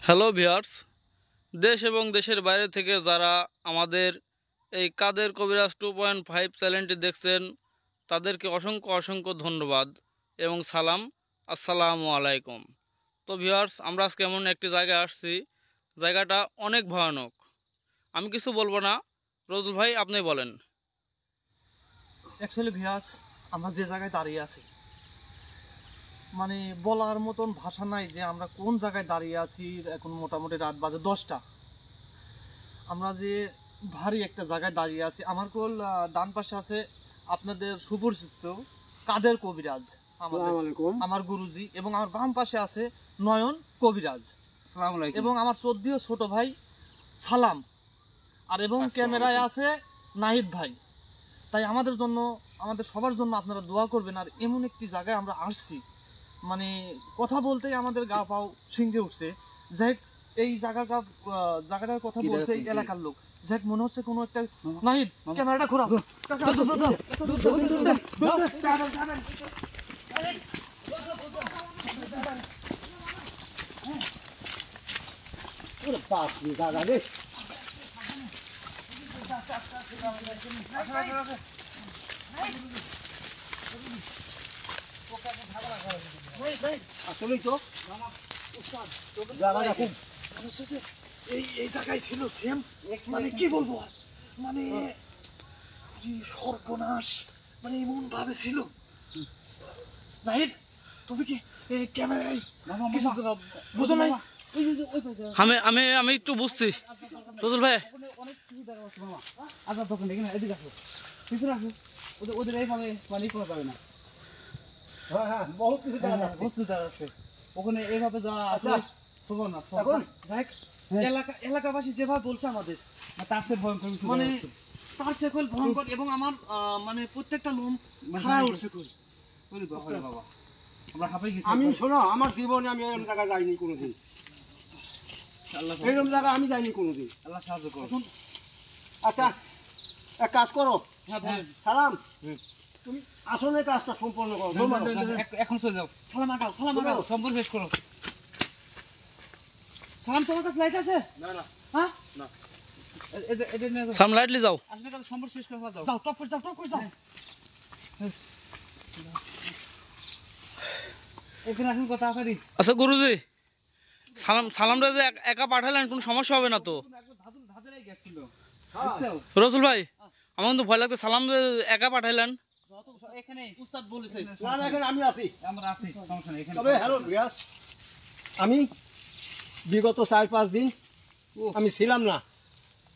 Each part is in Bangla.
হ্যালো ভিউয়ার্স, দেশ এবং দেশের বাইরে থেকে যারা আমাদের এই কাদের কবিরাজ 2.5 চ্যানেলটি দেখছেন তাদেরকে অসংখ্য অসংখ্য ধন্যবাদ এবং সালাম। আসসালামু আলাইকুম। তো ভিউয়ার্স, আমরা আজকে এমন একটি জায়গায় আসছি, জায়গাটা অনেক ভয়ানক। আমি কিছু বলবো না, রজুল ভাই আপনি বলেন। অ্যাকচুয়ালি ভিউয়ার্স, আমরা যে জায়গায় দাঁড়িয়ে আছি মানে বলার মতন ভাষা নাই যে আমরা কোন জায়গায় দাঁড়িয়ে আছি। এখন মোটামুটি রাত বাজে 10টা। আমরা যে ভারী একটা জায়গায় দাঁড়িয়ে আছি। আমার কোল ডান পাশে আছে আপনাদের সুপরিচিত কাদের কবিরাজ, আমার গুরুজি, এবং আমার বাম পাশে আছে নয়ন কবিরাজ এবং আমার শ্রদ্ধেয় ছোট ভাই সালাম, আর এবং ক্যামেরায় আছে নাহিদ ভাই। তাই আমাদের জন্য, আমাদের সবার জন্য আপনারা দোয়া করবেন। আর এমন একটি জায়গায় আমরা আসছি, মানে কথা বলতেই আমাদের গা পাও শিংড়ে উঠছে। যাই এই জায়গাটার কথা বলছে এই এলাকার লোক, যাই মনে হচ্ছে কোনো একটা। নাহিদ, ক্যামেরাটা ঘোরাও। আসলেই তো এই জায়গায় ছিল সেম, মানে কি বলবো আর, মানে সর্বনাশ, মানে এমন ভাবে ছিল। নাহিদ, তুমি কি ক্যামেরায় কিছু বুঝো নাই? আমি আমি আমি একটু বুঝছি রজুল ভাই। অনেক কিছু দেখা যাচ্ছে মামা। আচ্ছা তখন এখানে এদিকে আসো, পিছনে আসো। ওদের এইভাবে মানে করা যাবে না। হ্যাঁ বহুত কিছু দেখা যাচ্ছে, বহুত কিছু দেখা যাচ্ছে। ওখানে এইভাবে যাওয়া আছে শুভ না। এখন যাক, এলাকাবাসী যেভাবে বলছে আমাদের, তার চেয়ে ভয়ঙ্কর কিছু মানে তার সেকল ভয়ঙ্কর, এবং আমার মানে প্রত্যেকটা লোম খাড়া উঠছে। বাবা আমরা হাঁপাই গেছি। আমি শোনো, আমার জীবনে আমি এরকম জায়গায় যাইনি কোনোদিন। এরকম জায়গায় আমি যাইনি কোনোদিন। আল্লাহ সাহায্য করো। আচ্ছা এক কাজ করো, হ্যাঁ সালাম, তুমি আসলে কাজটা সম্পন্ন করো। এখন চলে যাও। সালাম আগাও, সালাম আগাও, সম্পূর্ণ শেষ করো। সালাম। তোমার কাছে লাইট আছে? না না হ্যাঁ, না, এটা নিয়ে যাও। সামলাইটলি যাও। আসলে কাজ সম্পূর্ণ শেষ করে যাও। যাও, টপ করে যাও, টপ করে যাও। এখানে এখন কথা পারি। আচ্ছা গুরুজি, সালামটা যে একা পাঠালেন কোনো সমস্যা হবে না তো? ধাঁধেরাই গেছিল। রসুল ভাই, আমার কিন্তু ভয় লাগছে, সালাম যে একা পাঠাইলেন। এখানে উস্তাদ বলেছে। না না, এখানে আমি আছি। আমরা আছি, সমস্যা নেই। এখানে তবে হ্যালো রিয়াজ, আমি বিগত 4-5 দিন আমি ছিলাম না,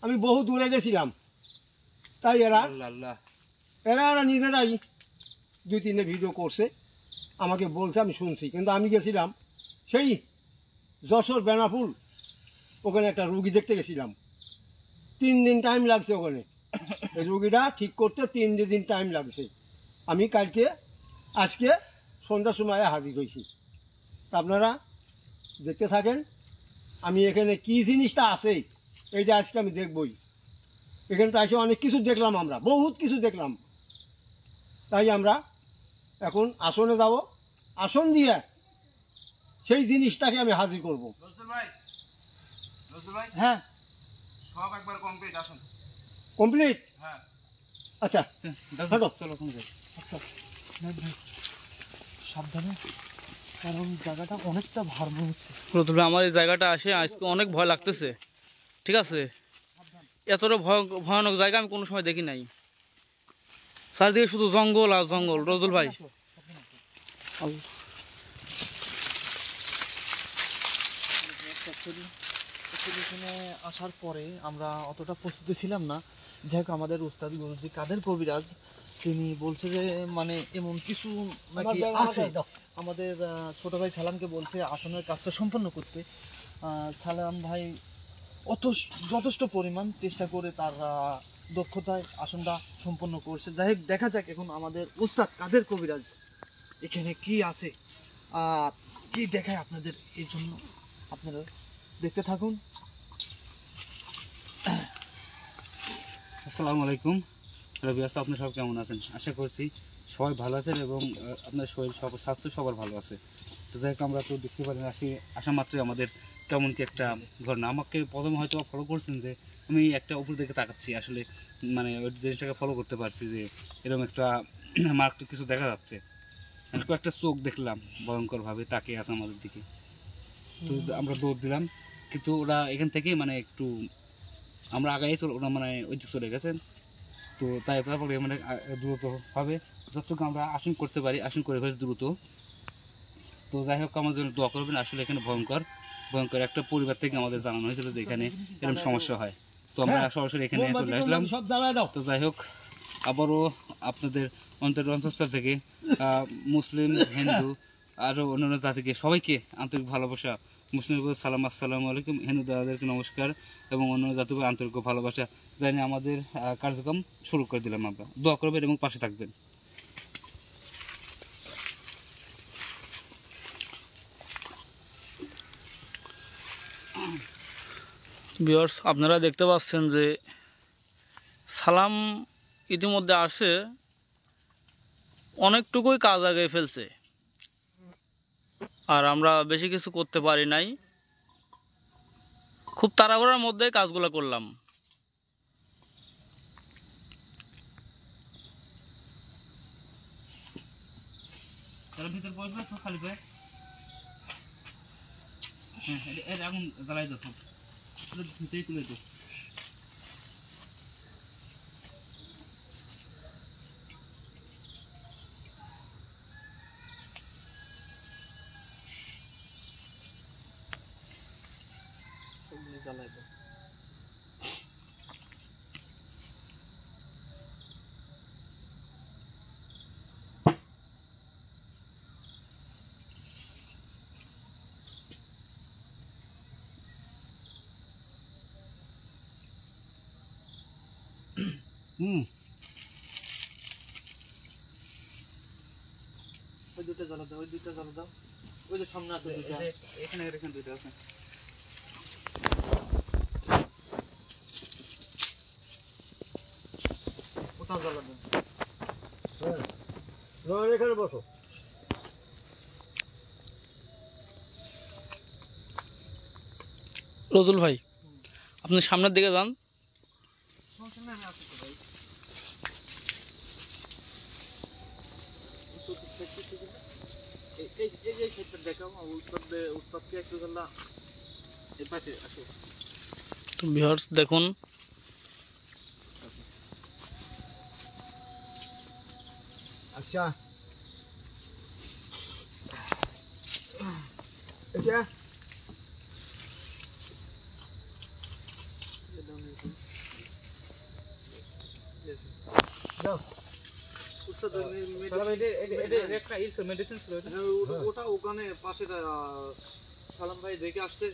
আমি বহু দূরে গেছিলাম। তাই এরা আল্লাহ নিজেরাই 2-3টে ভিডিও করছে, আমাকে বলছে, আমি শুনছি। কিন্তু আমি গেছিলাম সেই যশোর বেনাপুল, ওখানে একটা রুগী দেখতে গেছিলাম। 3 দিন টাইম লাগছে ওখানে, এই রুগীটা ঠিক করতে 3 দিন টাইম লাগছে। আমি আজকে সন্ধ্যার সময় হাজির হয়েছি। তা আপনারা দেখতে থাকেন, আমি এখানে কি জিনিসটা আছে এইটা আজকে আমি দেখবই। এখানে তো এসে অনেক কিছু দেখলাম, আমরা বহুত কিছু দেখলাম। তাই আমরা এখন আসনে যাব, আসন দিয়ে সেই জিনিসটাকে আমি হাজির করব। রসুল ভাই, হ্যাঁ, সব একবার কমপ্লিট আসুন। কমপ্লিট? হ্যাঁ আচ্ছা হাঁটো। চলো ওখানে যাই। আচ্ছা ভাই, সাবধানে, কারণ জায়গাটা অনেকটা ভার মনে হচ্ছে। রসুল ভাই, আমার এই জায়গাটা আসে আজকে অনেক ভয় লাগতেছে। ঠিক আছে, এতটা ভয়ানক জায়গা আমি কোনো সময় দেখি নাই। চারদিকে শুধু জঙ্গল আর জঙ্গল। রজুল ভাই, এখানে আসার পরে আমরা অতটা প্রস্তুতি ছিলাম না। যাই হোক, আমাদের উস্তাদ গুরুজি কাদের কবিরাজ তিনি বলছে যে মানে এমন কিছু নাকি আছে। আমাদের ছোট ভাই সালামকে বলছে আসনের কাজটা সম্পন্ন করতে। সালাম ভাই যথেষ্ট পরিমাণ চেষ্টা করে তার দক্ষতায় আসনটা সম্পন্ন করছে। যাই হোক, দেখা যাক এখন আমাদের উস্তাদ কাদের কবিরাজ এখানে কি আছে আর কি দেখায় আপনাদের। এই জন্য আপনারা দেখতে থাকুন। আসসালামু আলাইকুম রবি, আপনার সব কেমন আছেন? আশা করছি সবাই ভালো আছেন এবং আপনার শরীর স্বাস্থ্য সবার ভালো আছে। তো যাই হোক, আমরা তো দেখতে পারি আসা মাত্রই আমাদের কেমন কি একটা ঘটনা। আমাকে প্রথমে হয়তো ফলো করছেন যে আমি একটা উপর দিকে তাকাচ্ছি, আসলে মানে ওই জিনিসটাকে ফলো করতে পারছি যে এরকম একটা মারাত্মক কিছু দেখা যাচ্ছে। কয়েকটা চোখ দেখলাম ভয়ঙ্করভাবে তাকিয়ে আছে আমাদের দিকে। তো আমরা দৌড় দিলাম, কিন্তু ওরা এখান থেকে মানে একটু আমরা আগাই চলে, ওরা মানে ওই দিকে চলে গেছেন। তো তারপরে মানে দ্রুত হবে যতটুকু আমরা আসন করতে পারি, আসন করে ফেলছি দ্রুত। তো যাই হোক, আমার জন্য দোয়া করবেন। আসলে এখানে ভয়ঙ্কর ভয়ঙ্কর একটা পরিবার থেকে আমাদের জানানো হয়েছিল যে এখানে এরকম সমস্যা হয়। তো আমরা সরাসরি এখানে চলে আসলাম। সব জ্বালায় দাও। তো যাই হোক, আবারও আপনাদের অন্তঃস্থল থেকে মুসলিম, হিন্দু আরও অন্যান্য জাতিকে সবাইকে আন্তরিক ভালোবাসা, মুসলিমদের সালাম, আসসালামু আলাইকুম, হিন্দু দাদাদেরকে নমস্কার এবং অন্যান্য জাতিকে আন্তরিক ভালোবাসা জানিয়ে আমাদের কার্যক্রম শুরু করে দিলাম। আমরা দোয়া করবেন এবং পাশে থাকবেন। ভিউয়ার্স, আপনারা দেখতে পাচ্ছেন যে সালাম ইতিমধ্যে আসে অনেকটুকুই কাজ আগে ফেলছে, আর আমরা বেশি কিছু করতে পারি নাই। খুব তাড়াহুড়ার মধ্যে কাজগুলো করলাম। ভিতরে বসবে তো খালি পায়ে, হ্যাঁ এটা এখন জ্বালাই দাও, সব ভিতরেই তুলে দাও। জ্বালাই দাও। ওই দুটো জ্বালা দাও, ওই দুটো জ্বালা দাও। ওই যে সামনে আছে দুটো। এখানে এখানে দুটো আছে। ওটাও জ্বালা দাও। হ্যাঁ, এখানে বসো। রজুল ভাই, আপনি সামনের দিকে যান। সমস্যা নেই, আমি আছি তো ভাই। এই যে সেটটা দেখাও, উস্তাদকে একটু জ্বালা। এই পাশে আসো। তো ভিউয়ার্স দেখুন, আচ্ছা, এটা দাও। উস্তাদ মেডিসিন ছিল এটা। ওটা ওখানে পাশে সালাম ভাই দেখে আসছে।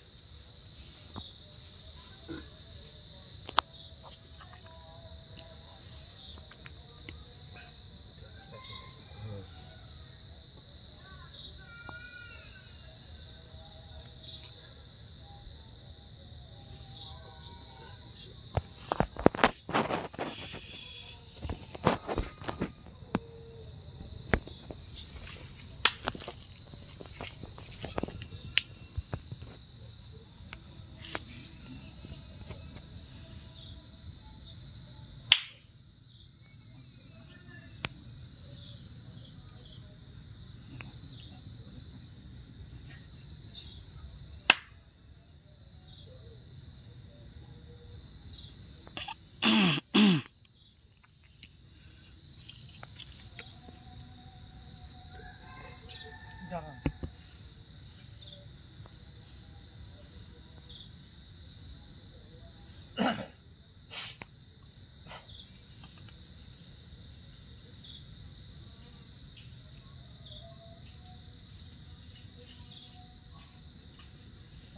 দাঁড়ান।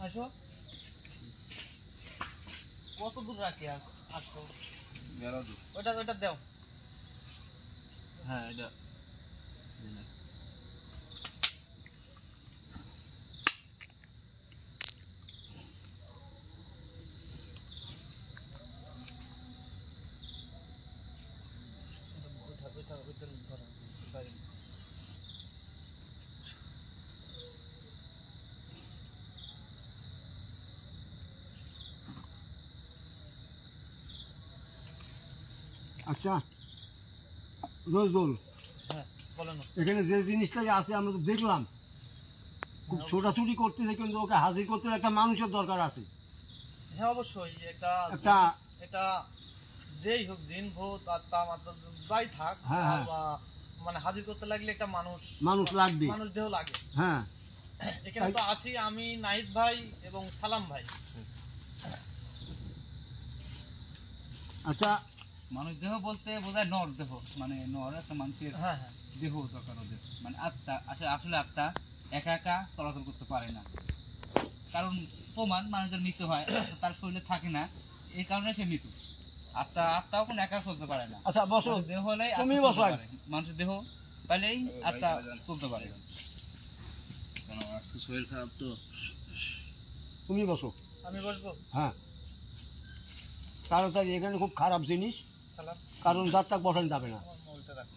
আসো। কত দূর রাখি আসো? ওটা ওটা দাও। হ্যাঁ এটা আচ্ছা রোজদুল, হ্যাঁ বলেন। এখানে যে জিনিসটা যে আছে আমরা তো দেখলাম খুব ছোটাছুটি করতেছে, কিন্তু ওকে হাজির করতে একটা মানুষের দরকার আছে। হ্যাঁ অবশ্যই একটা এটা যেই হোক জিন ভূত আত্মা মাত্রা যাই থাক, হ্যাঁ, হ্যাঁ। মানে হাজির করতে লাগলে একটা মানুষ লাগবে। মানুষ দেহ লাগে। হ্যাঁ, এখানে তো আছি আমি, নাহিদ ভাই এবং সালাম ভাই। আচ্ছা মানুষ দেহ বলতে বোঝায় নর দেহ, মানে নর একটা মানুষের হ্যাঁ হ্যাঁ দেহ দরকার ওদের, মানে আত্মা। আসলে আত্মা একা একা চলাচল করতে পারে না, কারণ প্রমাণ মানুষের মৃত্যু হয়, তার শরীরে থাকে না, এই কারণে সে মৃত্যু। আত্মাও কোনো একা চলতে পারে না। আচ্ছা বসো, মানুষের দেহ হলেই তুমি আত্মা বসো চলতে আগে। পারে। মানুষের দেহ তাহলেই আত্মা চলতে পারে। শরীর খারাপ তো, তুমি বসো। আমি বসবো। হ্যাঁ, তাড়াতাড়ি, এখানে খুব খারাপ জিনিস, সালাম কারণ যার তাক বসানো যাবে না। আমার মোবাইলটা রাখ।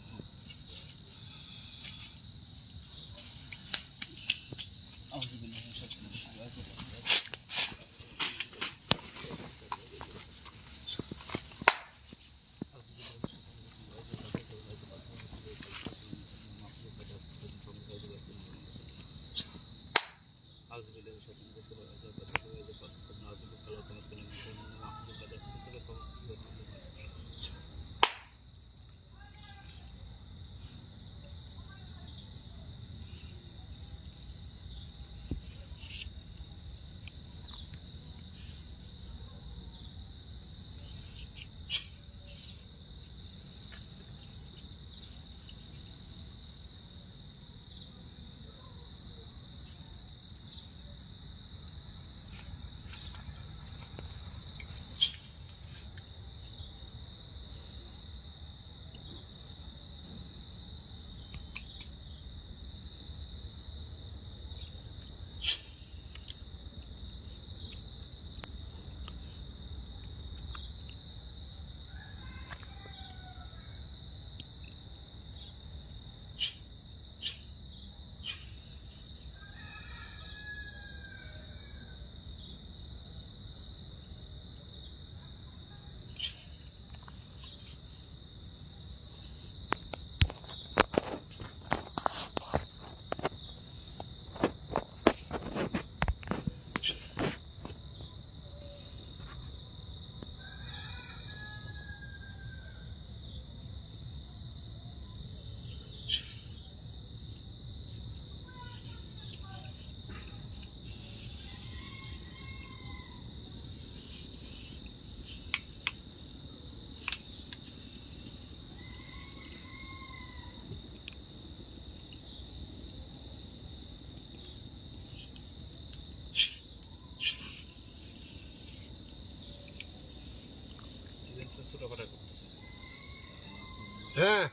হ্যাঁ,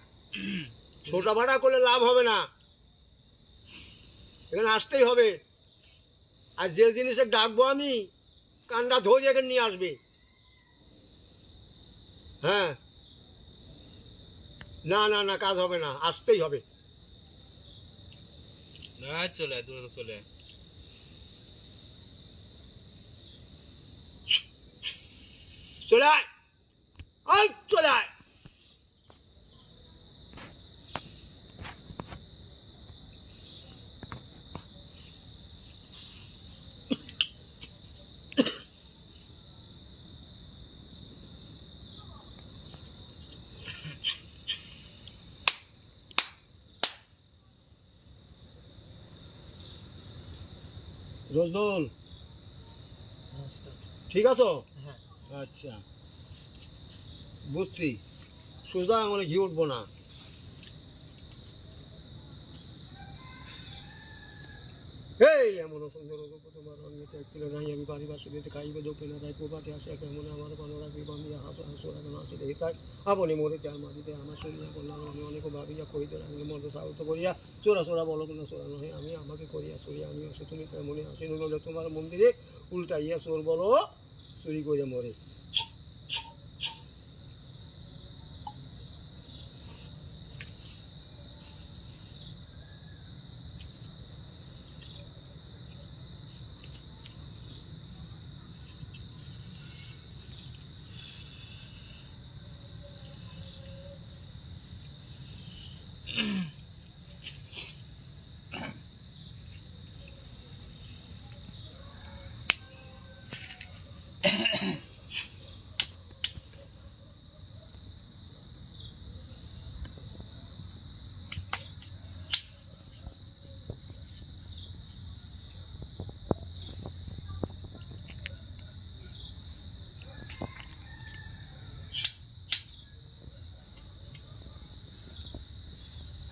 ছোটা ভাড়া করলে লাভ হবে না, এখানে আসতেই হবে। আর যে জিনিসে ডাকবো আমি, কানটা ধরে এখানে নিয়ে আসবে। হ্যাঁ, না না না, কাজ হবে না, আসতেই হবে। চলে দূরে চলে চলে আয়, আয় চলে আয়। রোজদুল, ঠিক আছো? হ্যাঁ আচ্ছা, বুঝছি। সোজা আঙুলে ঘি উঠবো না। এই এমন সুন্দর তোমার অন্যতে ছিল নাই, আমি পারিবার সুবিধে খাইবে দক্ষিণা তাই প্রভাতে আসে কেমন আমার পানোরাকি বান্ধিয়া হাসো হাসো এখন আসে দেখি তাই আপনি মরে চার মাটিতে আমার শুনিয়া করলাম। আমি অনেক ভাবিয়া কইতে আমি মধ্যে সাহস করিয়া চোরা চোরা বলো কিনা চোরা নহে, আমি আমাকে করিয়া চুরি আমি আসে তুমি মনে আসে নইলে তোমার মন্দিরে উল্টাইয়া চোর বলো চুরি করে মরে।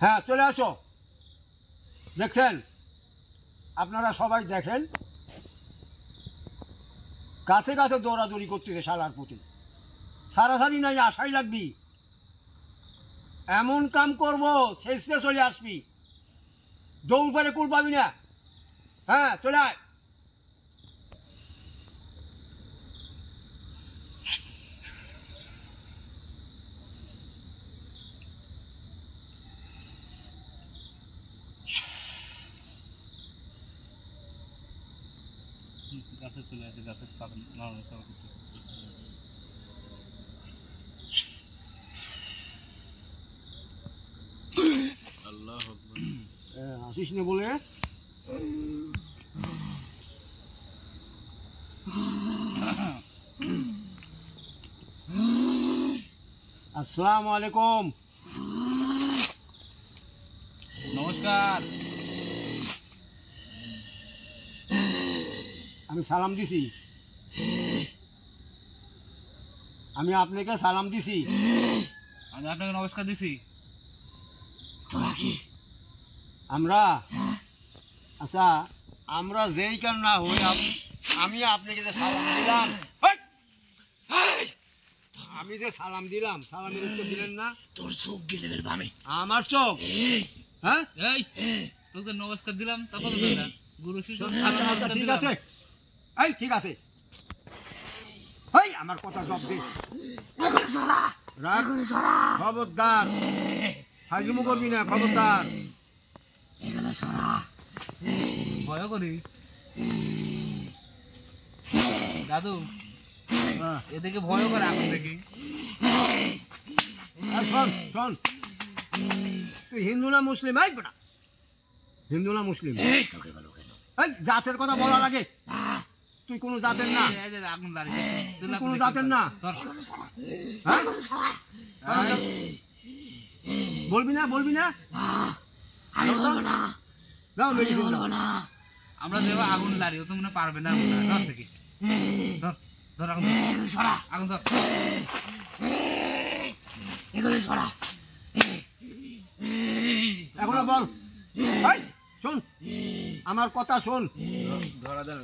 হ্যাঁ চলে আসো। দেখছেন, আপনারা সবাই দেখেন, কাছে কাছে দৌড়াদৌড়ি করতেছে শালার প্রতি। সারাসারি নাই, আশাই লাগবি। এমন কাম করব শেষে চলে আসবি, দৌড় পারে কুল পাবি না। হ্যাঁ চলে আয়। গাছে চলে আসে, গাছের পাতা নরম চাওয়া করতেছে। আসিস না বলে আসসালামু আলাইকুম। নমস্কার। আমি সালাম দিছি, আমি আপনাকে সালাম দিছি। আমি আপনাকে নমস্কার দিছি। আমরা আচ্ছা, আমরা যেই কার না হই, আমি আপনাকে যে সালাম দিলাম, আমি যে সালাম দিলাম, সালামের উত্তর দিলেন না। তোর চোখ গেলে আমি আমার চোখ? হ্যাঁ এই তোকে নমস্কার দিলাম, তারপর গুরু শিষ্য আচ্ছা আচ্ছা ঠিক আছে, এই ঠিক আছে। এই আমার কথা জব দে, রাখ, খবরদার ফাইজুমু করবি না, খবরদার। ভয় করিস দাদু, এদিকে ভয় করে এখন দেখি। আর শোন শোন, তুই হিন্দু না মুসলিম? এই বেটা, হিন্দু না মুসলিম? এই জাতের কথা বলা লাগে, তুই কোন জাতের না, আগুন দাঁড়িয়ে তুই কোন জাতের না। হ্যাঁ? বলবি না, বলবি না? দাও মেডিসিন দাও। আমরা দেবো আগুন দাঁড়িয়ে, তো মনে পারবে না। ধর দেখি, ধর ধর আগুন, আগুন ধর। এখনো বল। এই, শোন আমার কথা, শোন ধরা দেন,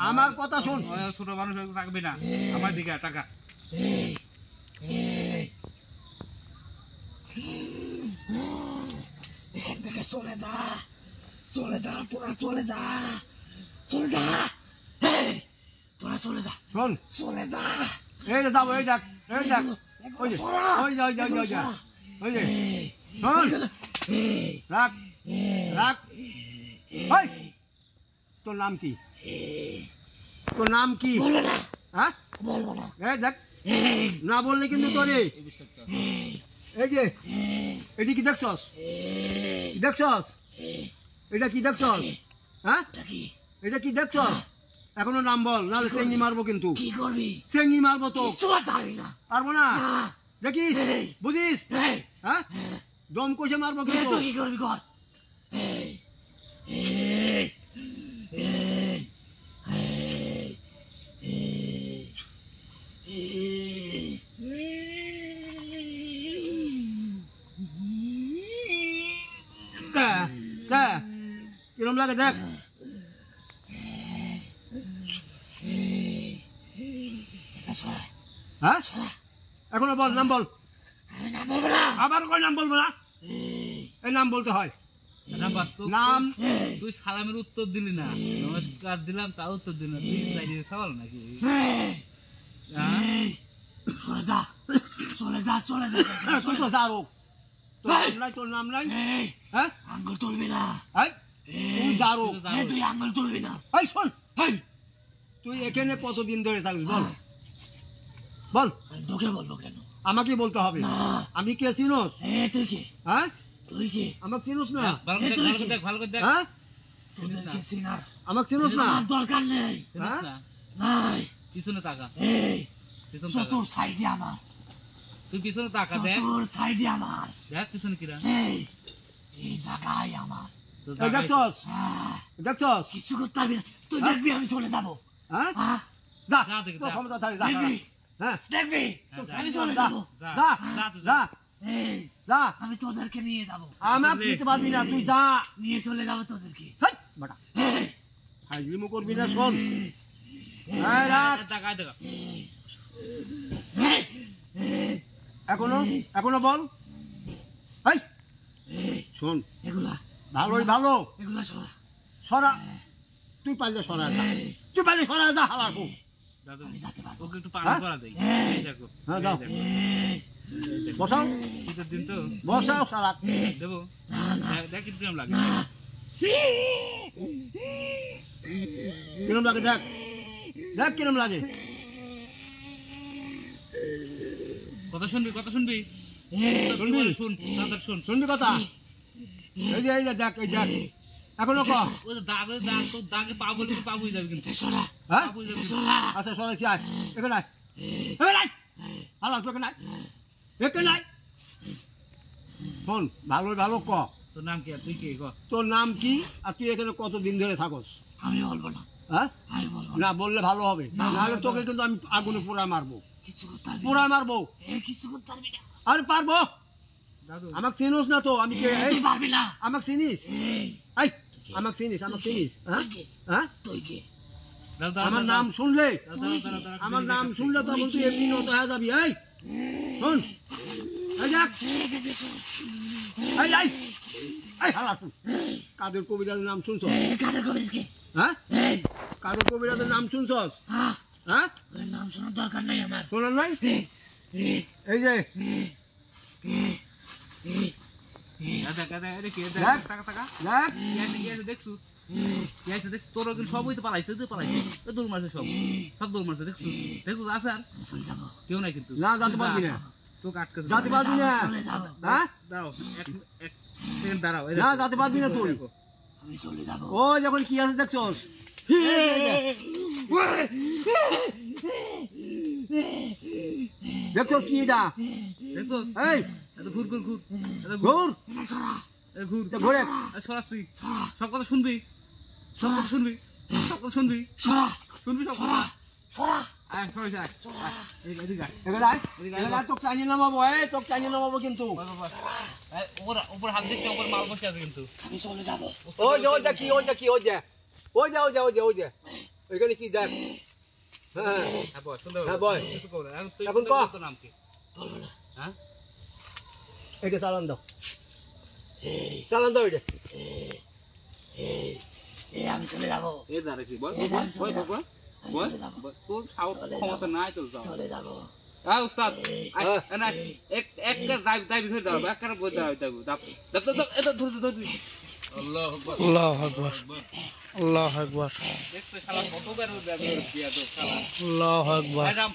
আমার কথা শোন। ছোট মানুষ থাকবে না আমার দিকে টাকা। চলে যা, চলে যা, তোরা চলে যা, চলে যা, তোরা চলে যা, শোন, চলে যা। এই যে যাবো, এই দেখ, এই দেখ, ওই যে ওই যে ওই যে ওই যে ওই যে, শোন, রাখ রাখ। ওই, তোর নাম কি? তোর নাম কি? হ্যাঁ বলবো না। এই দেখ, না বললে কিন্তু তোরে, এই যে এটি কি দেখছস? দেখছস? এটা কি দেখছস? হ্যাঁ এটা কি দেখছস? এখনো নাম বল, নাহলে চেঙ্গি মারবো কিন্তু। কি করবি? চেঙ্গি মারবো তো। পারবি না। পারবো না? দেখিস, বুঝিস? হ্যাঁ দম কষে মারবো কিন্তু। কি করবি কর। কিরম লাগে দেখ। হ্যাঁ এখনো বল, নাম বল। আবার কই নাম বলবো না? এই নাম বলতে হয়। নাম তুই সালামের উত্তর দিলি না, নমস্কার দিলাম তার উত্তর দিলি না, তুই সওয়াল নাকি? চলে যা, চলে যা, চলে যা। তুই তো যাও, তোর নাম নাই। হ্যাঁ আঙ্গুল তুলবি না। তুই যাও, তুই আঙ্গুল তুলবি না। এই শোন, তুই এখানে কতদিন ধরে থাকিস বল? বল। তোকে বলবো কেন? আমাকে বলতে হবে। আমি কে চিনোস? তুই কে? হ্যাঁ তুই কে? আমাকে চিনোস না? ভালো করে দেখ, ভালো করে দেখ। হ্যাঁ তোদেরকে চিনার আমাকে চিনোস না? আমার দরকার নেই। হ্যাঁ নাই। পিছনে তাকা, পিছনে তাকা। চতুর সাইডে আমার, তুই পিছনে তাকা, দেখ চতুর সাইডে আমার। দেখ পিছনে কিরা। এই জায়গায় আমার। এই দেখছস? দেখছস? কিছু করতে পারবি না। তুই দেখবি আমি চলে যাবো। হ্যাঁ যা যা, দেখি, তোর যা। ক্ষমতা থাকে, যা। দেখবি, হ্যাঁ দেখবি যা, আমি যা, চলে যা যাবো। যা যা, তুই যা। এই, যা আমি তোদেরকে নিয়ে যাবো, আমার দিতে পারবি না, তুই যা। নিয়ে চলে যাবো তোদেরকে। হেই, বেটা হাজরিমো করবি না, শোন। এই রাখ, টাকায় টাকা এখনো এখনো বল। এই শোন, এগুলা ভালোই ভালো, এগুলা সরা। সরা। তুই পারলে সরা যা, তুই পারলে সরা যা, হালার খুব। দাদু আমি যেতে পারবো। ওকে একটু পানি হ্যাঁ? পড়া দেই এই দেখো হ্যাঁ দাও, এই, বসাও শীতের দিন তো বসাও সালাদ। দেবো দেখ কি প্রেম লাগে কিরম লাগে দেখ, দেখ কিরম লাগে। কথা শুনবি কথা শুনবি শুনবি? শুন তাড়াতাড়ি শুন শুনবি কথা? এই যে দেখ, এই দেখ, এখনো ক। ওই যে দাগে দাগ তো দাগে পা বলবি পা বুঝে যাবে কিন্তু সরা, হ্যাঁ পা বুঝে যাবে সরা। আচ্ছা সরাইছি, আয় এখানে আয়, এখানে আয়, হালাস এখানে আয়, এখানে আয়। শোন, ভালোই ভালো ক, তোর নাম কি আর তুই কে ক তোর নাম কি আর তুই এখানে কতদিন ধরে থাকস? আমি বলবো না, হ্যাঁ, আমি বলবো না। না বললে ভালো হবে, নাহলে তোকে কিন্তু আমি আগুনে পোড়া মারবো, কিছু করতে পারবি না। পোড়া মারবো। কিছু করতে পারবি না। আরে পারবো, দাদু আমাকে চিনিস না তো, আমি কে? এই, তুই পারবি না। আমাকে চিনিস? এই, এই, আমাকে চিনিস, আমাকে চিনিস? হ্যাঁ, তুই কে? হ্যাঁ, তুই কে? দাদু আমার নাম শুনলে, দাদু আমার নাম শুনলে তখন তুই এমনি নত হয়ে যাবি। এই শোন, এই দেখ, এই এই এই হালা তুই কাদের কবিরাজের নাম শুনছ? কাদের করিস কে? হ্যাঁ, এই, কাদের কবিরাজের নাম শুনছ? হ্যাঁ, হ্যাঁ, ওর নাম শোনার দরকার নাই আমার। শোনার নাই? এই যে দাদা দাদা এটা কি দেখ। টাকা টাকা দেখ, ইয়াইছে দেখছু ইয়াইছে দেখ তোর কিন্তু সবই তো পালাইছে তুই পালাইছে তো দৌড় মারছে সব দৌড় মারছে দেখছু দেখছু আছে আর আমি চলে যাবো, কেউ নাই কিন্তু না যেতে পারবি না, তোকে আটকে যেতে পারবি না। চলে যাবো, হ্যাঁ, দাঁড়াও এক এক সেকেন্ড দাঁড়াও না যেতে পারবি না তুই। আমি চলে যাবো। ও যখন কি আছে দেখছস? দেখছস কি এটা? দেখছো এই এত ঘুর ঘুর ঘুর এত ঘুর, ঘুর এটা ঘুরে। সরাসরি সব কথা শুনবি সব কথা শুনবি সব কথা শুনবি সরা, শুনবি সব কথা সরা। আয় সরাইছে আয় এদিকে আয় এখানে আয়, এখানে আয়, তোকে টানিয়ে নামাবো, এই তোকে টানিয়ে নামাবো কিন্তু। উপর হাত দিচ্ছে উপর মাল বসে আছে কিন্তু আমি চলে যাবো। ওই যে ওইটা কি, ওইটা কি, ওই যে ওই যে ওই যে ওই যে ওই যে ওইখানে কি দেখ। হ্যাঁ, হ্যাঁ বয় সুন্দর হ্যাঁ, বয়। কিছু করবে এখন তুই এখন ক। তোর নাম কি বলবো না। হ্যাঁ এটা চালান দাও, চালান দাও এটা। এই, আমি চলে যাবো, এই দাঁড়াইছি বল এই দাঁড়াইছি, বল বল আমি বল চলে যাবো, তোর সাহস ক্ষমতা নাই তোর যাও চলে যাবো। আয় উস্তাদ আয় না এক এক দাই দাই ভিতরে দাও এক করে বই দাও দাও দাও দাও দাও এটা ধরছি ধরছি আল্লাহু আকবার আল্লাহু আকবার, আল্লাহু আকবার, দেখতে শালা কত বের দিয়া তো শালা আল্লাহু আকবার, ম্যাডাম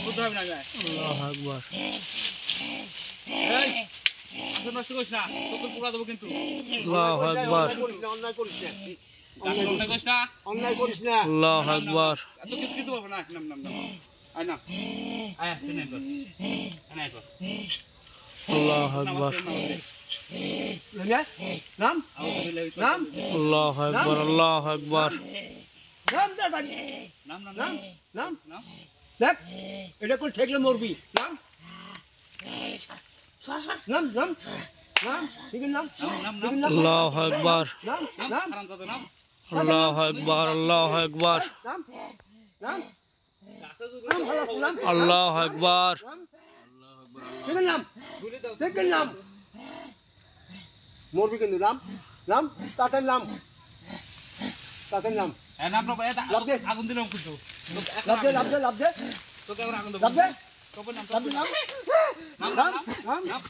বুঝতে হবে না যায় আল্লাহু আকবার। এই তুই নষ্ট করিস না তোকে পুরা দেবো কিন্তু আল্লাহু আকবার, অন্যায় করিস না, গাছ নষ্ট করিস না অন্যায় করিস না। আল্লাহু আকবার, এত কিছু কিছু পাবো না নাম নাম নাম আয় না আয় এনে কর এনে কর আল্লাহু আকবার, নাম নাম আল্লাহু আকবার, আল্লাহু আকবার, নাম দে গাড়ি, নাম নাম নাম নাম নাম দেখ, এটা কোন ঠেকলে মরবি। নাম সরা, সরা। নাম নাম নাম, ঠিক নাম, নাম ঠিক নাম আল্লাহু আকবার, নাম নাম নাম হারাম দাদা নাম আল্লাহু আকবার, আল্লাহু আকবার, নাম নাম গাছে নাম ভালো নাম, আল্লাহু আকবার, ঠিক নাম, ঠিক নাম, মরবি কিন্তু। নাম নাম তাদের নাম, তাদের নাম, এ নাম প্রভু এটা লাভ দে। আগুন দিলাম কিন্তু লাভ দে, লাভ দে, লাভ দে, তোকে আবার আগুন দেবো লাভ দে, তোকে নাম লাভ দে, নাম নাম নাম নাম নাম।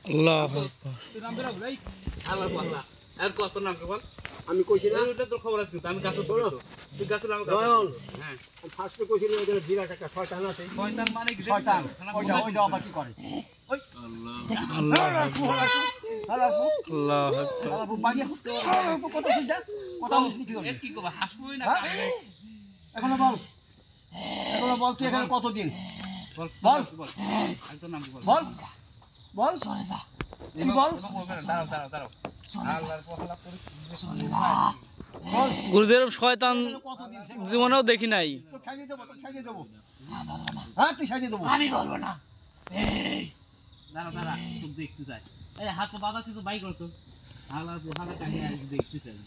আল্লাহু আকবার, তুই নাম বেরো ভাই আল্লাহ আল্লাহ আর কত নাম কে বল আমি কইছি না, ওটা তোর খবর আছে কিন্তু আমি গাছে পড়ি তো তুই গাছে আমি গাছে দয়াল, হ্যাঁ ফার্স্টে কইছি না এখানে বিরাট একটা শয়তান আছে। শয়তান মানে কি শয়তান, ওইটা ওইটা আবার কি করে? ওই আল্লাহু আকবার, হালাকু আল্লাহু আকবার, হালাকু বাড়ি কত শুনছা, কথা বলছিস কি করবি? এ কি করব হাসবই না হ্যাঁ? কাঁদবে এখনো বল, এখনো বল, তুই এখানে কতদিন? বল বল। বল একদম নাম কি বল বল বল, চলে যা, তুই বল, দাঁড়াও দাঁড়াও দাঁড়াও চলে যা, আল্লাহর কথা পড়ি বল গুরুদেব শয়তান কতদিন? জীবনেও দেখি নাই। তোকে ছাড়িয়ে দেবো, তোকে ছাড়িয়ে দেবো। না, বলবো না। হ্যাঁ, তুই ছাড়িয়ে দেবো। আমি বলবো না। এই, দাঁড়া দাঁড়া তোকে দেখতে চাই। এই হাত বাঁধা কিছু বাই করতো হালা হালা কাহিনী আর দেখতে চাই।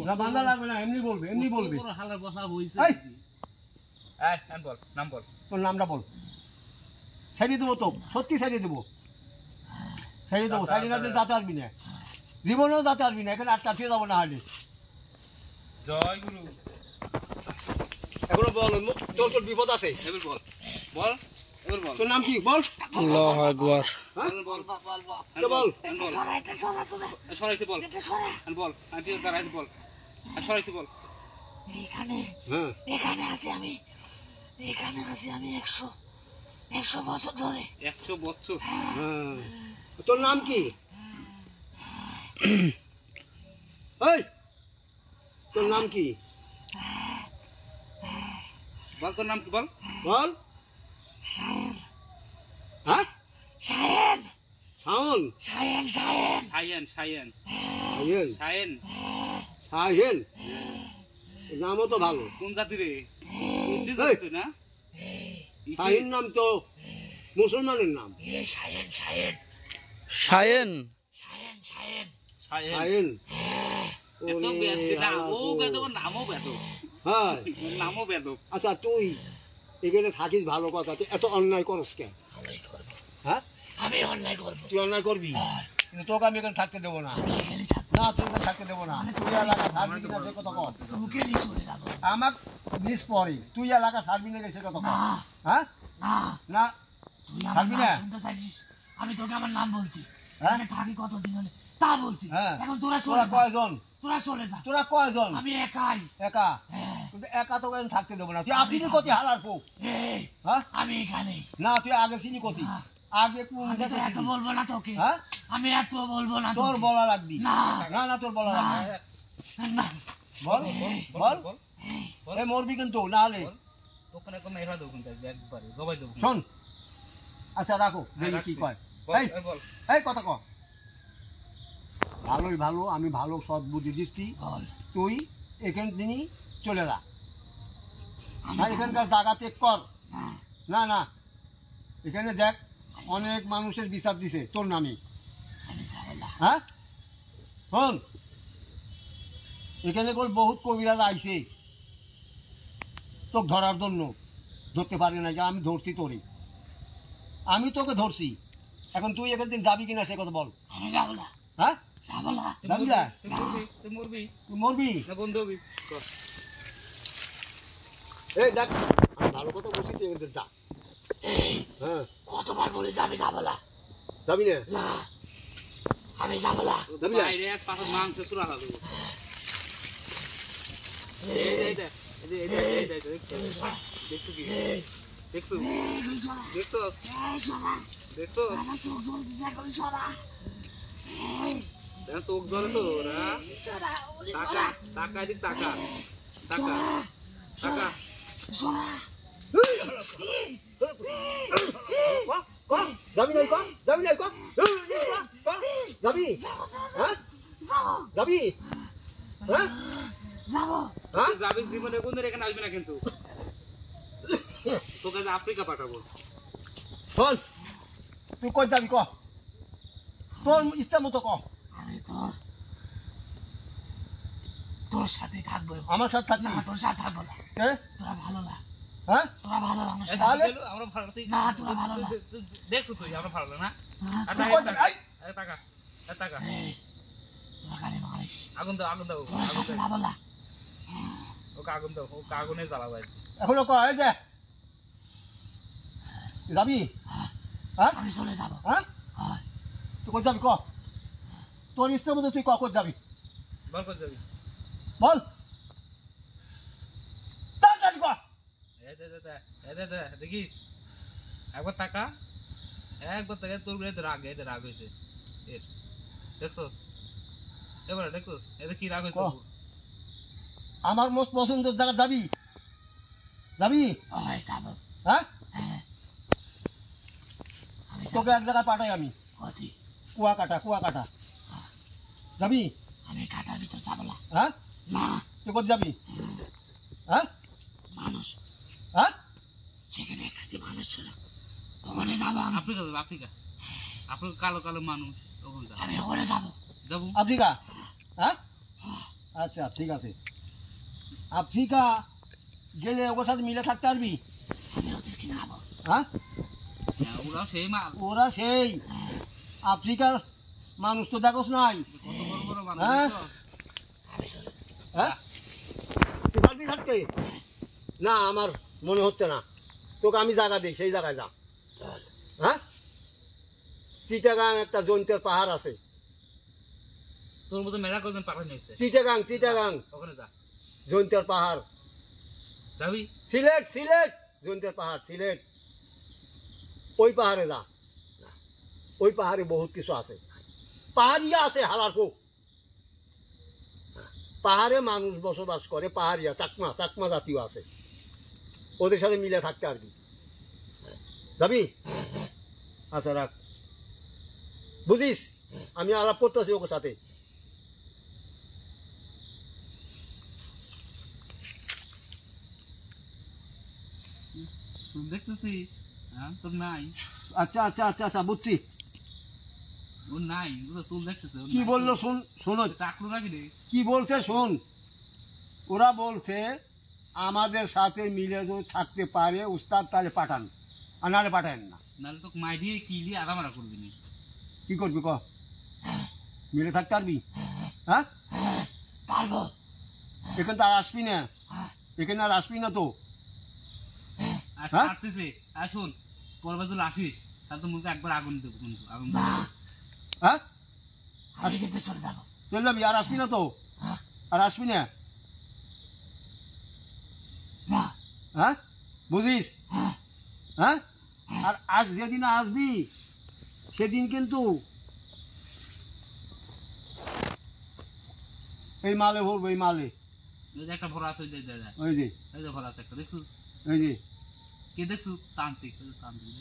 ওরা বাঁধা লাগবে না, এমনি বলবে, এমনি বলবে। হালার কথা হয়েছে। এই! বল নাম বল। তোর নামটা বল। ছাড়িয়ে দেবো তো, সত্যি ছাড়িয়ে দেবো, ছাড়িয়ে দেবো। ছাড়িয়ে না দিলে দাঁতে আসবি না, জীবনেও দাঁতে আসবি না, এখানে আটকা ছুঁয়ে যাবো না হাঁটে। জয় গুরু। এখনো বল, তোর তোর বিপদ আছে। এবার বল বল এবার বল। তোর নাম কি বল? আল্লাহু আকবার। হ্যাঁ? বল তো বল। সরাইছে বল বল। আমি দাঁড়াইছি বল। সরাইছি বল। হ্যাঁ, এখানে আছি আমি 100 বছর ধরে। 100 বছর। হ্যাঁ। তোর নাম কি? এই, তোর নাম কি বল, তোর নাম কি বল? বল। শায়েন হ্যাঁ, শায়েন শাওন। শায়েন Shayen sine Shahen, sine. শাহেন, নামও তো ভালো। কোন জাতি রে? তুই জাতি তো না? শাহিন নাম তো মুসলমানের নাম। শায়েন শায়েন। সায়েন। শাহিন। এত বেদ নামও বেদ, নামও বেদ, হ্যাঁ, নামও বেদ। আচ্ছা তুই এখানে থাকিস ভালো কথা, তুই এত অন্যায় করস কেন? হ্যাঁ, আমি অন্যায় করবো। তুই অন্যায় করবি, কিন্তু তোকে আমি এখানে থাকতে দেবো না। না, তুই এখানে থাকতে দেবো না। তুই এলাকা ছাড়বি কিনা সে কথা কর। তোকে নিয়ে চলে যাবো। আমার নিজ পরে তুই এলাকা ছাড়বি না সে কথা কর। হ্যাঁ, না না, তুই আমার ছাড়বি না? নাম শুনতে চাইছিস? আমি তোকে আমার নাম বলছি। হ্যাঁ? আমি থাকি কতদিন হলে তা বলছি। হ্যাঁ। এখন তোরা তোরা চলে যা। কয়জন? তোরা চলে যা। তোরা কয়জন? আমি একাই। একা? হ্যাঁ। কিন্তু একা তোকে আমি থাকতে দেবো না। তুই আসিনি কতি হালার পো? এই, হ্যাঁ, আমি এখানে। না তুই আগে চিনি কতি, আগে কোন আমি তো দেশে এত ছিলি? বলবো না তোকে। হ্যাঁ, আমি এত বলবো না তোর তোকে। বলা লাগবি। না। না না, তোর বলা লাগবি। না। বল বল, এ মরবি কিন্তু না হলে। তোকে না মেরা দেবো কিন্তু একবারে জবাই দেবো। শোন, আচ্ছা রাখো, দেখি কি রাখছি। কয়। বল, এই, বল। এই কথা কর। ভালোই ভালো, আমি ভালো সৎ বুদ্ধি দিচ্ছি। বল। তুই এখান দিনই চলে যা। না, এখানকার জায়গা চেক কর। না না, এখানে দেখ অনেক মানুষের বিচার দিছে তোর নামে। আমি যাবো না। হ্যাঁ, শোন, এখানে কোন বহুত কবিরাজ আইছে তোকে ধরার জন্য, ধরতে পারি না, যে আমি ধরছি তোরে, আমি তোকে ধরছি। এখন তুই এখান দিন যাবি কিনা সে কথা বল। আমি যাবো না। হ্যাঁ, যাবো না। যাবি না? তুই মরবি তুই মরবি? না বন্ধু হবি? এই দেখ, আমি ভালো কথা বলছি, তুই এখান থেকে যা। হ্যাঁ, কতবার বলেছি আমি যাবো না। যাবি না? না, আমি যাবো না। যাবি না? বাইরে এক পাশে মাংস চুরা খাবো। দেখছো কি? দেখছো? দেখছো? দেখছো? চোখ ধরে তো ওরা। টাকা টাকা দিক টাকা টাকা টাকা। যাবি না? যাবি না? যাবি? হ্যাঁ, যাবি? হ্যাঁ, যাবো। হ্যাঁ, যাবি জীবনে কোনদিন এখানে আসবি না কিন্তু। তোকে যে আফ্রিকা পাঠাবো। শোন, তুই কই যাবি ক, তোর ইচ্ছা মতো ক। আমি তোর সাথে থাকবো। আমার সাথে থাকবি? না, তোর সাথে থাকবো না। এ? তোরা ভালো না। হ্যাঁ, তোরা ভালো না আমার সাথে। তাহলে? আমরা ভালো আছি। না, তোরা ভালো না। দেখছো তুই আমরা ভালো না? হ্যাঁ, আর তুই টাকা, কই যাবি? এই, টাকা টাকা। এই, তোরা গালি মারিস। আগুন দাও আগুন দাও তোরা সাথে যাবো না। ওকে আগুন দাও, ওকে আগুনে জ্বালাবো আজকে। এখনো ক, এই যে যাবি? হ্যাঁ, আমি চলে যাবো। হ্যাঁ, হয়। তুই কই যাবি ক, তোর ইচ্ছা মতো তুই ক, কই যাবি বল করে যাবি। বল, তাড়াতাড়ি ক। দেখিস একবার টাকা, একবার টাকা তোর বিরুদ্ধে রাগ, এতে রাগ হয়েছে এর। দেখছোস এবারে, দেখছোস এতে কি রাগ হয়েছে? কহ। আমার মোস্ট পছন্দের জায়গা যাবি? যাবি? হয়, যাবো। হ্যাঁ, হ্যাঁ। আমি যাবো। তোকে এক জায়গায় পাঠাই আমি, কতি? কুয়াকাটা যাবি? আমি কাটার ভিতর যাবো না। হ্যাঁ, না, তুই কোথায় যাবি? হ্যাঁ, মানুষ হ্যাঁ, যেখানে একটি মানুষ ছিল ওখানে যাবো আমি। আফ্রিকা যাবে, আফ্রিকা। আপনার কালো কালো মানুষ ওখানে যাবো আমি ওখানে যাবো। যাবো আফ্রিকা, হ্যাঁ আচ্ছা ঠিক আছে। আফ্রিকা গেলে ওর সাথে মিলে থাকতে পারবি? আমি ওদেরকে খাবো। হ্যাঁ, হ্যাঁ, ওরাও সেই মাল, ওরা সেই আফ্রিকার মানুষ তো দেখোস নাই। কত বড় বড় মানুষ হ্যাঁ। দেখছো? আমি চলে হ্যাঁ, তুই পারবি থাকতে? না, আমার মনে হচ্ছে না। তোকে আমি জায়গা দিই, সেই জায়গায় যা। হ্যাঁ, চিটাগাং একটা জৈন্তের পাহাড় আছে। তোর মতো মেলা কজন পাঠানো হয়েছে, চিটাগাং ওখানে যা, জৈন্তের পাহাড়। যাবি? সিলেট জৈন্তের পাহাড়, সিলেট। ওই পাহাড়ে যা, ওই পাহাড়ে বহুত কিছু আছে। পাহাড়িয়া আছে হালারপো, পাহাড়ে মানুষ বসবাস করে। পাহাড়িয়া চাকমা জাতীয় আছে, ওদের সাথে মিলে থাকতে আর কি। যাবি? আচ্ছা রাখ, বুঝিস আমি আলাপ করতেছি ওর সাথে। চুল দেখতেছিস? হ্যাঁ, তোর নাই, আচ্ছা বুঝছি। ওর নাই, বুঝছো? চুল দেখতেছে, ওর কি নাই। বললো শোনো, টাকলু নাকি রে? কি বলছে শোন। ওরা বলছে আমাদের সাথে মিলে যদি থাকতে পারে উস্তাদ তাহলে পাঠান, আর নাহলে পাঠান না। নাহলে তোকে মাই দিয়ে কিলি আদামারা করবি না। কি করবি ক? মিলে থাকতে পারবি? হ্যাঁ, পারবো। এখানে তো আর আসবি না, এখানে আর আসবি না তো। আর হ্যাঁ? সারতেছে, আর শোন, পরবার যদি আসিস তাহলে তো মুখে একবার আগুন দেবো, কিন্তু আগুন দেবো। হ্যাঁ, আমি কিন্তু চলে যাবো। চল যাবি? আর আসবি না তো? আর আসবি না? না, হ্যাঁ, বুঝিস? হ্যাঁ, আর যেদিন আসবি সেদিন কিন্তু এই মালে ভরবো, এই মালে। ওই যে একটা ভরা আছে, ওই যে ওই যে ওই যে ভরা আছে একটা, দেখছিস? ওই যে কে দেখছু? তান্ত্রিক, ওই যে তান্ত্রিক,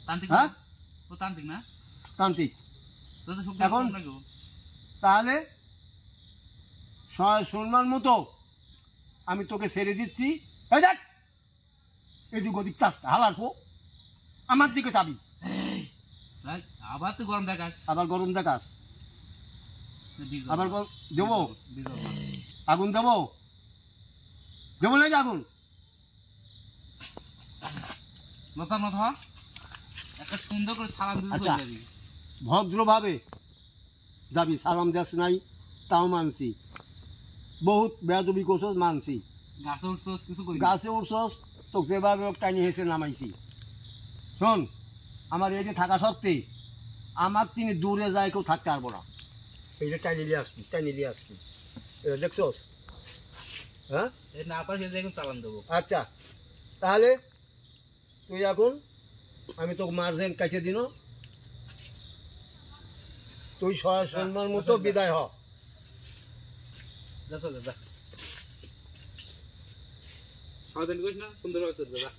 তান্ত্রিক হ্যাঁ? না? ও তান্ত্রিক না? তান্ত্রিক। তোর তো শক্তি এখন? কম নাকি ও? তাহলে সম্মান মতো আমি তোকে ছেড়ে দিচ্ছি। এই দেখ, এদিক ওদিক চাষটা হালার পো, আমার দিকে চাবি। ভাই, আবার তুই গরম দেখাস। আবার গরম দেখাস? বিজল, আবার দেবো বিজল না। আগুন, দেবো নাকি আগুন? মাথা মাথা একটা সুন্দর করে সালাম দিতে আচ্ছা। চলে যাবি। ভদ্রভাবে যাবি, সালাম দেশ নাই তাও মানছি। বহুত বেয়াদবি করছস, মানছি। গাছে উঠছস, কিছু করি গাছে উঠছস, তোকে যেভাবে হোক টাইনি হেসে নামাইছি। শোন, আমার এই যে থাকা সত্ত্বে আমার তিনি দূরে যায় কেউ থাকতে পারবো না। এই যে টাইনি নিয়ে আসবি, এটা দেখছস? হ্যাঁ, না পারে সে এখন চালান দেবো। আচ্ছা তাহলে তুই এখন, আমি তোকে মার্জেন কাটিয়ে দিন, তুই সম্মান মতো বিদায় হ। যা চলে যা, সাবধান করিস না, সুন্দরভাবে চলবে। যা,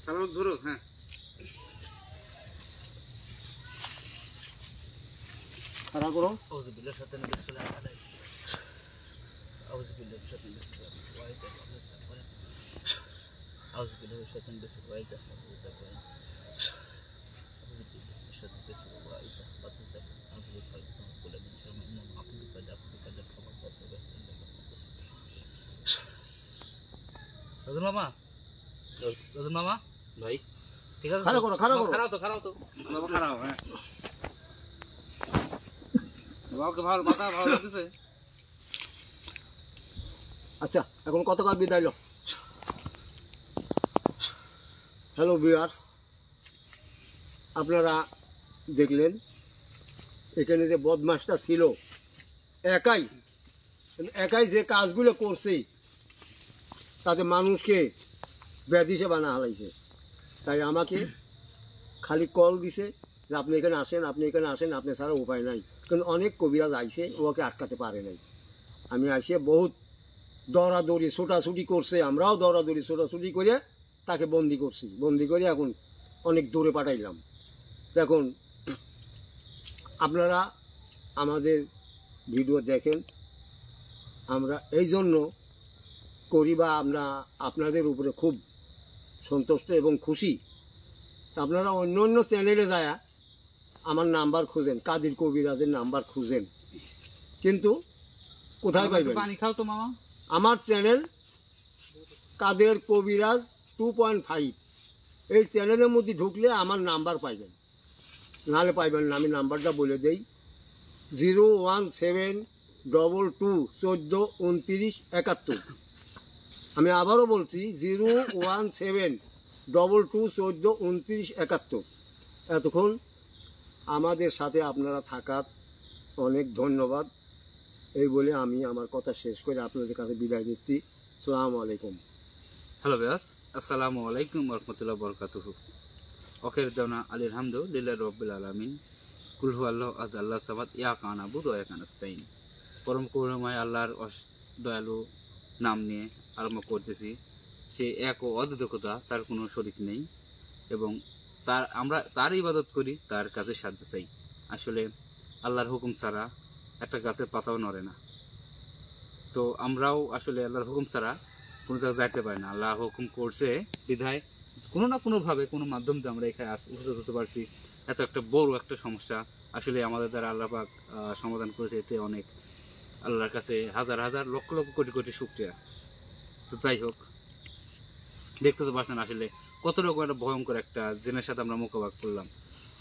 সালাম ধরো। হ্যাঁ, খাড়া করো। আউযুবিল্লাহি শাইতানির বিসমিল্লাহির রহমানির রহিম। আউযুবিল্লাহি শাইতানির বিসমিল্লাহির রহমানির রহিম। আউযুবিল্লাহি শাইতানির বিসমিল্লাহির রহমানির রহিম। আউযুবিল্লাহি শাইতানির বিসমিল্লাহির রহিম। মামা, রজন মামা ভাই, ঠিক আছে? খাড়া করো। খারাও তো বাবা, খারাও। হ্যাঁ, বাবাকে ভালো, মাথা ভালো লাগতেছে। আচ্ছা, এখন কতকাল বিদায় লো। হ্যালো ভিউয়ার্স, আপনারা দেখলেন এখানে যে বদমাসটা ছিল, একাই যে কাজগুলো করছে তাতে মানুষকে ব্যাধিসে বানা হালাইছে। তাই আমাকে খালি কল দিছে যে আপনি এখানে আসেন, আপনি ছাড়া উপায় নাই। কিন্তু অনেক কবিরাজ আইছে, ওকে আটকাতে পারে নাই। আমি আসে বহুত দৌড়াদৌড়ি ছোটাছুটি করছে, আমরাও দৌড়াদৌড়ি ছোটাছুটি করে তাকে বন্দি করে এখন অনেক দূরে পাঠাইলাম। এখন আপনারা আমাদের ভিডিও দেখেন, আমরা এই জন্য করি বা আমরা আপনাদের উপরে খুব সন্তুষ্ট এবং খুশি। তা আপনারা অন্য অন্য চ্যানেলে যায় আমার নাম্বার খুঁজেন, কাদির কবিরাজের নাম্বার খুঁজেন, কিন্তু কোথায় পাইবেন? পানি খাও তো মামা। আমার চ্যানেল কাদের কবিরাজ 2.5, এই চ্যানেলের মধ্যে ঢুকলে আমার নাম্বার পাইবেন, নাহলে পাইবেন না। আমি নাম্বারটা বলে দেই, 01722142971। আমি আবারও বলছি 01722142971। এতক্ষণ আমাদের সাথে আপনারা থাকার অনেক ধন্যবাদ। এই বলে আমি আমার কথা শেষ করে আপনাদের কাছে বিদায় নিচ্ছি। আসসালামু আলাইকুম। হ্যালো ব্যাস, আসসালামু আলাইকুম রহমতুল্লাহ বরকাতুহ। ওকের দাওনা আলহামদুলিল্লাহ রব্বিল আলামিন, কুল হু আল্লাহ আদ আল্লাহ সামাদ, ইয়া কান আবুদ ওয়া ইয়া কান আস্তাইন। পরম করুণাময় আল্লাহর দয়ালু নাম নিয়ে আরম্ভ করতেছি। সে এক ও অদ্বিতীয়তা, তার কোনো শরীক নেই এবং আমরা তার ইবাদত করি, তার কাছে সাহায্য চাই। আসলে আল্লাহর হুকুম ছাড়া একটা গাছের পাতাও নড়ে না। তো আমরাও আসলে আল্লাহর হুকুম ছাড়া কোনো জায়গায় যাইতে পারি না। আল্লাহ হুকুম করছে বিধায় কোনো না কোনোভাবে কোনো মাধ্যম দিয়ে আমরা এখানে উপস্থিত হতে পারছি। এত একটা বড় একটা সমস্যা আসলে আমাদের দ্বারা আল্লাহ পাক সমাধান করেছে। এতে অনেক আল্লাহর কাছে হাজার হাজার লক্ষ লক্ষ কোটি কোটি শুকরিয়া। তো যাই হোক, দেখতে তো পারছেন আসলে কত রকম একটা ভয়ঙ্কর একটা জেনের সাথে আমরা মোকাবিলা করলাম।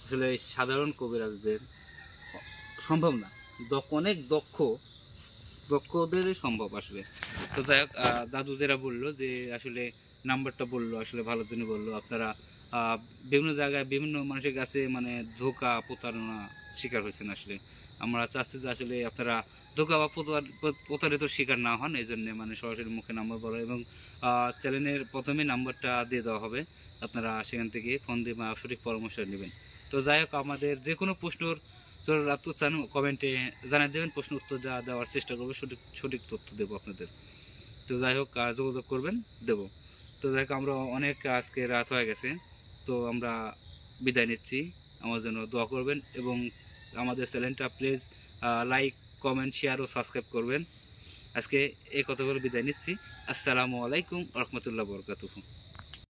আসলে সাধারণ কবিরাজদের সম্ভব না, অনেক দক্ষদেরই সম্ভব আসলে। তো যাই হোক, দাদু যেটা বললো যে আসলে নাম্বারটা বললো আসলে ভালোর জন্য বললো। আপনারা বিভিন্ন জায়গায় বিভিন্ন মানুষের কাছে মানে ধোঁকা প্রতারণা শিকার হয়েছেন। আসলে আমরা চাচ্ছি যে আসলে আপনারা ধোঁকা বা প্রতারিত শিকার না হন, এই জন্য মানে সরাসরি মুখে নাম্বার বলো এবং চ্যানেলের প্রথমে নাম্বারটা দিয়ে দেওয়া হবে। আপনারা সেখান থেকে ফোন দিয়ে বা সঠিক পরামর্শ নেবেন। তো যাই হোক, আমাদের যে কোনো প্রশ্নর চান কমেন্টে জানিয়ে দেবেন, প্রশ্ন উত্তর দেওয়ার চেষ্টা করবো, সঠিক তথ্য দেবো আপনাদের। তো যাই হোক, যোগাযোগ করবেন, দেবো। তো যাই হোক, আমরা অনেক আজকে রাত হয়ে গেছে, তো আমরা বিদায় নিচ্ছি। আমার জন্য দোয়া করবেন এবং আমাদের চ্যানেলটা প্লিজ লাইক, কমেন্ট, শেয়ার ও সাবস্ক্রাইব করবেন। আজকে এই কথা বলে বিদায় নিচ্ছি। আসসালামু আলাইকুম রহমতুল্লাহ বরকাতুহু।